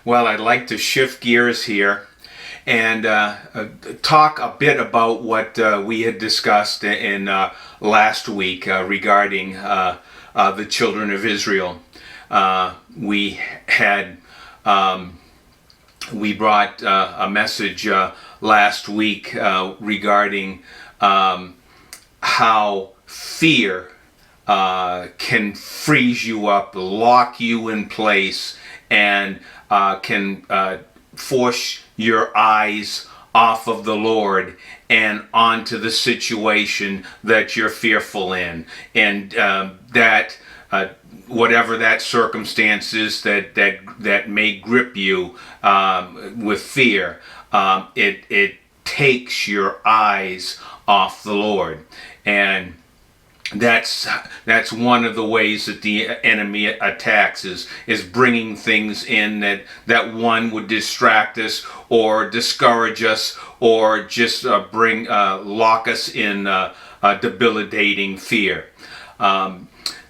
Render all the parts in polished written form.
Well, I'd like to shift gears here and talk a bit about what we had discussed in last week regarding the children of Israel. We had we brought a message last week regarding how fear can freeze you up, lock you in place, and can force your eyes off of the Lord and onto the situation that you're fearful in, and that whatever that circumstance is that may grip you with fear, it takes your eyes off the Lord. And that's one of the ways that the enemy attacks is bringing things in that one would distract us or discourage us or just lock us in debilitating fear.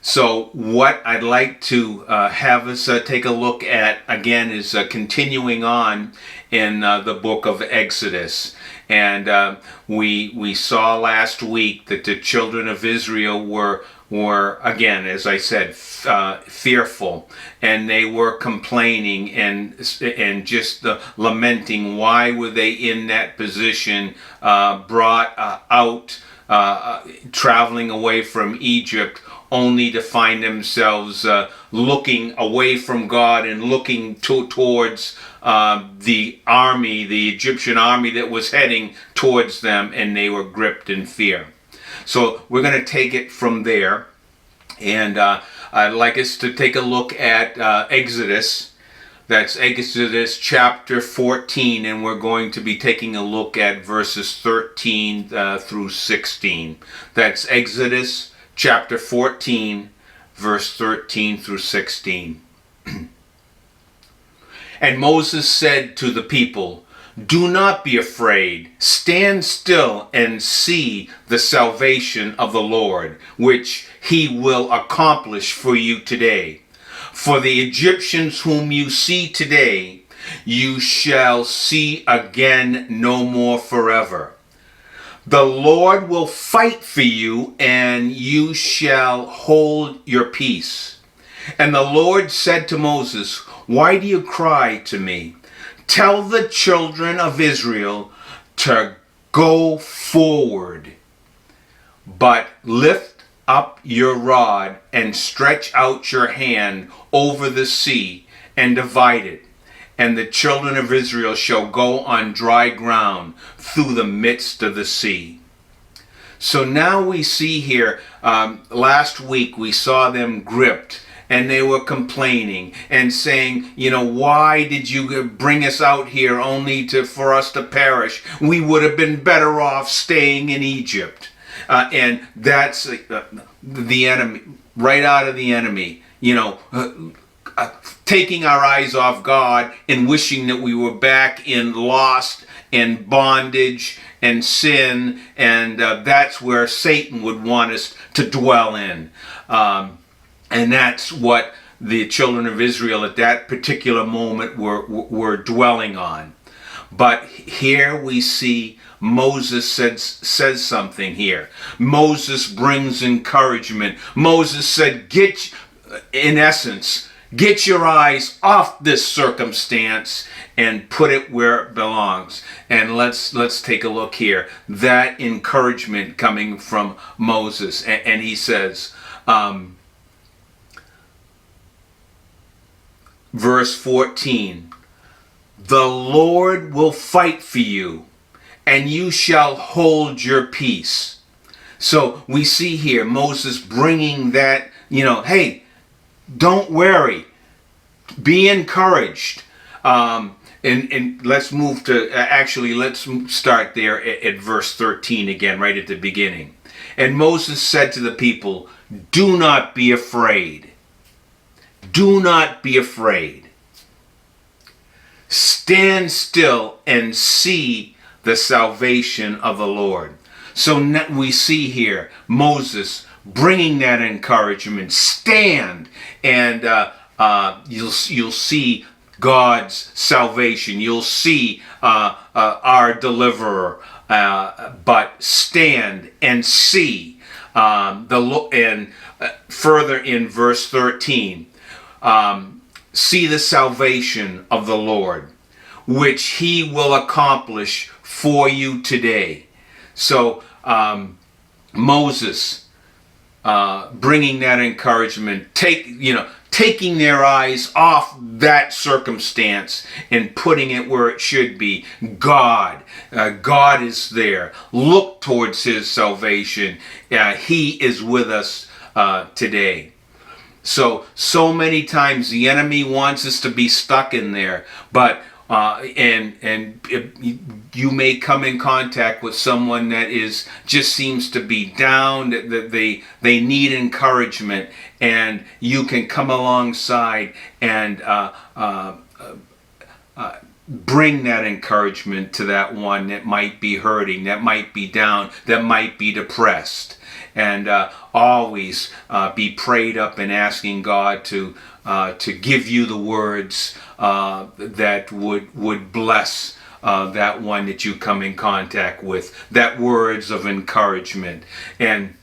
So what I'd like to have us take a look at again is continuing on in the book of Exodus. And we saw last week that the children of Israel were again, as I said, fearful, and they were complaining and just lamenting. Why were they in that position? Brought out, traveling away from Egypt, only to find themselves looking away from God and looking towards the army, the Egyptian army that was heading towards them, and they were gripped in fear. So we're going to take it from there, and I'd like us to take a look at Exodus. That's Exodus chapter 14, and we're going to be taking a look at verses 13 through 16. That's Exodus chapter 14, verse 13 through 16. And Moses said to the people, "Do not be afraid. Stand still and see the salvation of the Lord, which he will accomplish for you today. For the Egyptians whom you see today, you shall see again no more forever. The Lord will fight for you, and you shall hold your peace." And the Lord said to Moses, "Why do you cry to me? Tell the children of Israel to go forward, but lift up your rod and stretch out your hand over the sea and divide it. And the children of Israel shall go on dry ground through the midst of the sea." So now we see here, last week we saw them gripped, and they were complaining and saying, why did you bring us out here only for us to perish? We would have been better off staying in Egypt. And that's the enemy, right out of the enemy, taking our eyes off God and wishing that we were back in lost and bondage and sin, and that's where Satan would want us to dwell in. And that's what the children of Israel at that particular moment were dwelling on. But here we see Moses says something here. Moses brings encouragement. Moses said, in essence, get your eyes off this circumstance and put it where it belongs. And let's take a look here. That encouragement coming from Moses. And he says, verse 14, "The Lord will fight for you, and you shall hold your peace." So we see here Moses bringing that, hey, don't worry, be encouraged. And let's move to, let's start there at verse 13 again, right at the beginning. "And Moses said to the people, do not be afraid. Do not be afraid. Stand still and see the salvation of the Lord." So we see here Moses bringing that encouragement. Stand, and you'll see God's salvation. You'll see our deliverer. But stand and see further in verse 13. See the salvation of the Lord, which he will accomplish for you today. So Moses bringing that encouragement, taking their eyes off that circumstance and putting it where it should be. God is there. Look towards his salvation. He is with us today. So many times the enemy wants us to be stuck in there, but you may come in contact with someone that just seems to be down, that they need encouragement, and you can come alongside and bring that encouragement to that one that might be hurting, that might be down, that might be depressed. And always be prayed up and asking God to give you the words that would bless that one that you come in contact with, that words of encouragement. And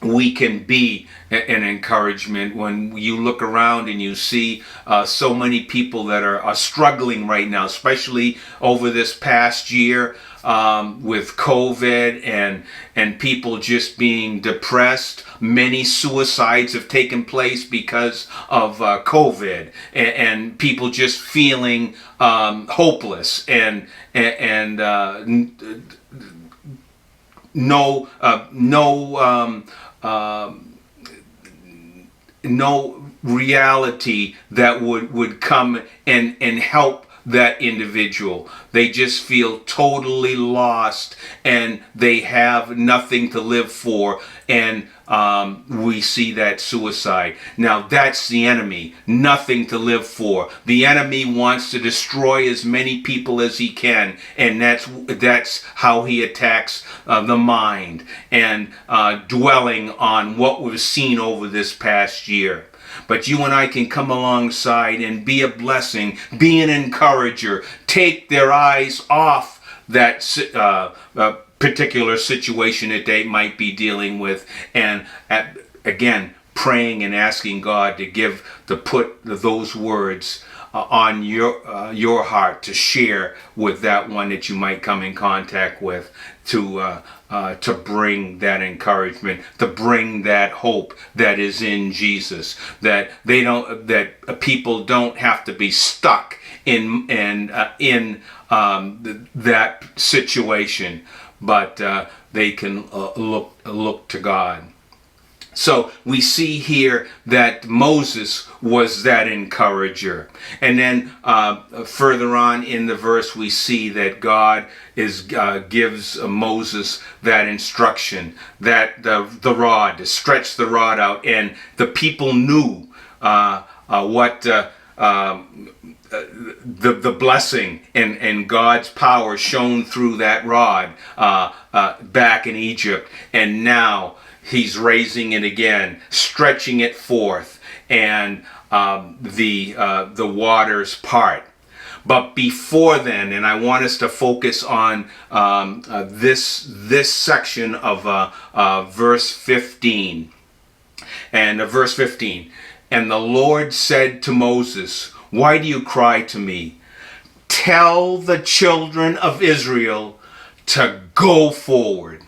we can be an encouragement when you look around and you see so many people that are struggling right now, especially over this past year with COVID and people just being depressed. Many suicides have taken place because of COVID, and people just feeling hopeless and no reality that would come and help that individual. They just feel totally lost and they have nothing to live for, and we see that suicide. Now that's the enemy, nothing to live for. The enemy wants to destroy as many people as he can, and that's how he attacks the mind, and dwelling on what we've seen over this past year. But you and I can come alongside and be a blessing, be an encourager, take their eyes off that particular situation that they might be dealing with, and again, praying and asking God to put those words on your heart to share with that one that you might come in contact with, to bring that encouragement, to bring that hope that is in Jesus, that people don't have to be stuck in that situation, but they can look to God. So we see here that Moses was that encourager. And then further on in the verse we see that God gives Moses that instruction, that the rod, to stretch the rod out. And the people knew what the blessing and God's power shone through that rod back in Egypt. And now he's raising it again, stretching it forth, and the waters part. But before then, and I want us to focus on this section of verse 15. And verse 15, and the Lord said to Moses, why do you cry to me? Tell the children of Israel to go forward.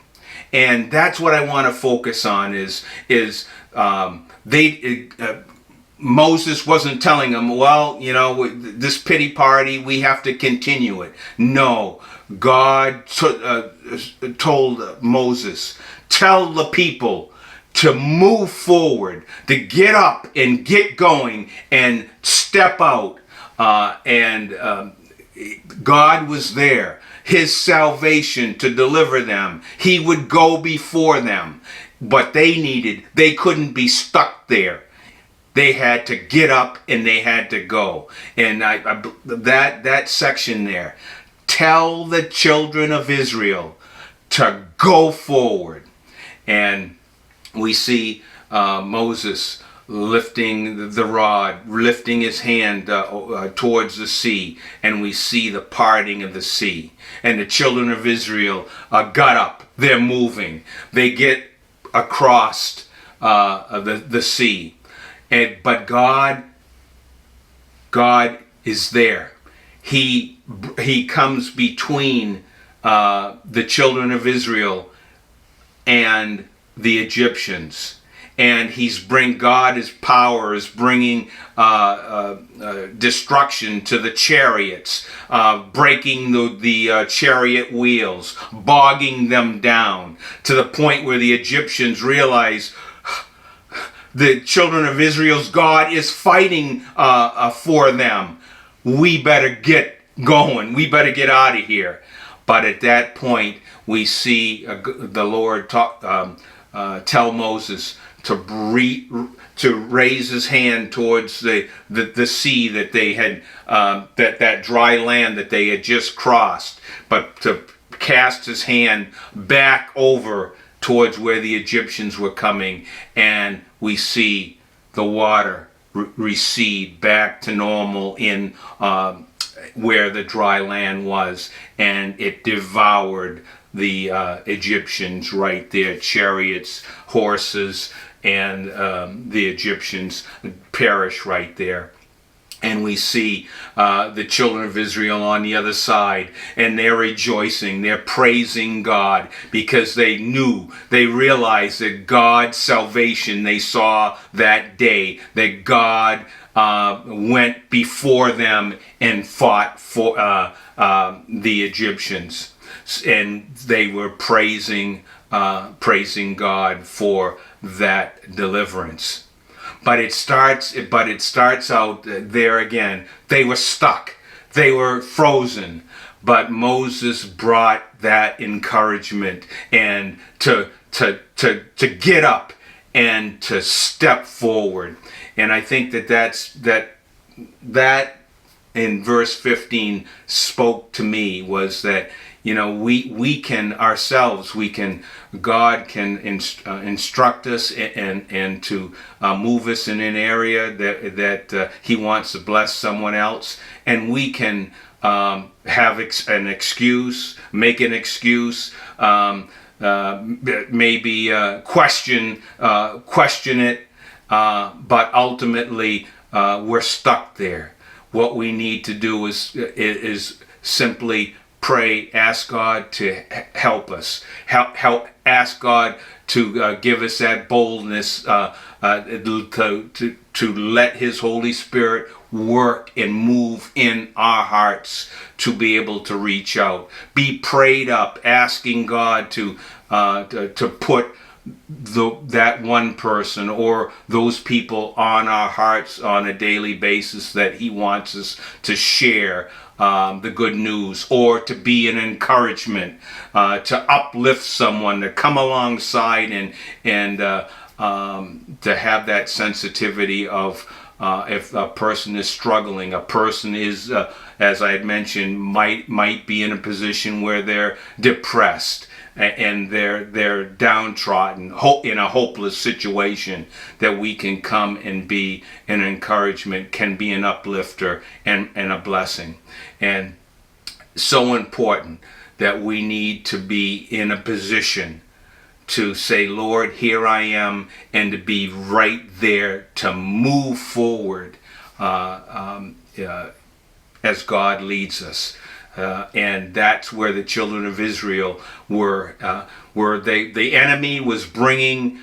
And that's what I want to focus on is Moses wasn't telling them, well, this pity party, we have to continue it. No, God told Moses, tell the people to move forward, to get up and get going and step out. God was there. His salvation to deliver them. He would go before them. But they couldn't be stuck there. They had to get up and they had to go. And that section there, tell the children of Israel to go forward. And we see Moses lifting the rod, lifting his hand towards the sea, and we see the parting of the sea. And the children of Israel got up. They're moving. They get across the sea. But God is there. He comes between the children of Israel and the Egyptians. And His power is bringing destruction to the chariots, breaking the chariot wheels, bogging them down to the point where the Egyptians realize the children of Israel's God is fighting for them. We better get going. We better get out of here. But at that point, we see the Lord tell Moses to raise his hand towards the sea that they had, that dry land that they had just crossed, but to cast his hand back over towards where the Egyptians were coming, and we see the water recede back to normal in where the dry land was, and it devoured the Egyptians right there, chariots, horses, and the Egyptians perish right there. And we see the children of Israel on the other side, and they're rejoicing, they're praising God, because they realized that God's salvation they saw that day, that God went before them and fought for the Egyptians. And they were praising God for that deliverance. But it starts out there again. They were stuck. They were frozen. But Moses brought that encouragement and to get up and to step forward. And I think that in verse 15 spoke to me, was that, you know, we can ourselves, God can instruct us and to move us in an area that He wants to bless someone else, and we can have an excuse, make an excuse, maybe question it, but ultimately we're stuck there. What we need to do is simply pray, ask God to help us, ask God to give us that boldness to let His Holy Spirit work and move in our hearts to be able to reach out. Be prayed up, asking God to put that one person or those people on our hearts on a daily basis that He wants us to share the good news, or to be an encouragement, to uplift someone, to come alongside and to have that sensitivity of if a person is struggling, a person is, as I had mentioned, might be in a position where they're depressed and they're downtrodden, in a hopeless situation, that we can come and be an encouragement, can be an uplifter and a blessing. And so important that we need to be in a position to say, Lord, here I am, and to be right there to move forward as God leads us. And that's where the children of Israel were. The enemy was bringing,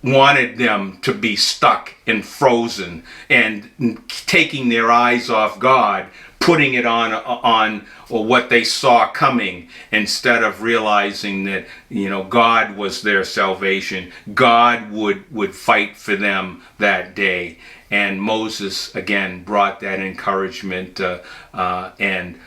wanted them to be stuck and frozen, and taking their eyes off God, putting it on what they saw coming, instead of realizing that, you know, God was their salvation. God would fight for them that day. And Moses again brought that encouragement and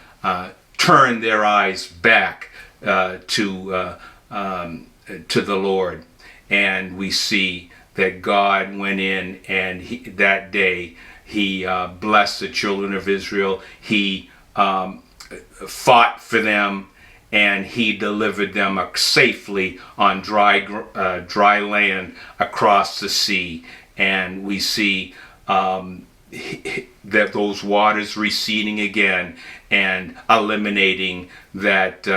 turned their eyes back to the Lord. And we see that God went in, and that day He blessed the children of Israel. He fought for them, and he delivered them safely on dry land across the sea. And we see that those waters receding again and eliminating that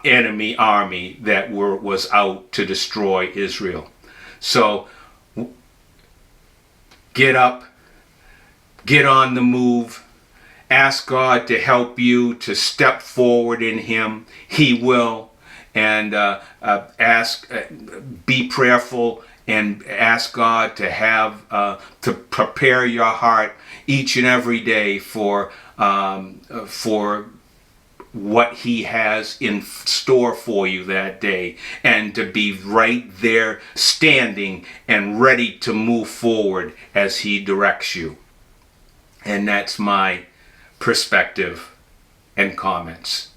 enemy army that was out to destroy Israel. So get up, get on the move, ask God to help you to step forward in Him. He will. And be prayerful and ask God to to prepare your heart each and every day for what He has in store for you that day, and to be right there standing and ready to move forward as He directs you. And that's my perspective and comments.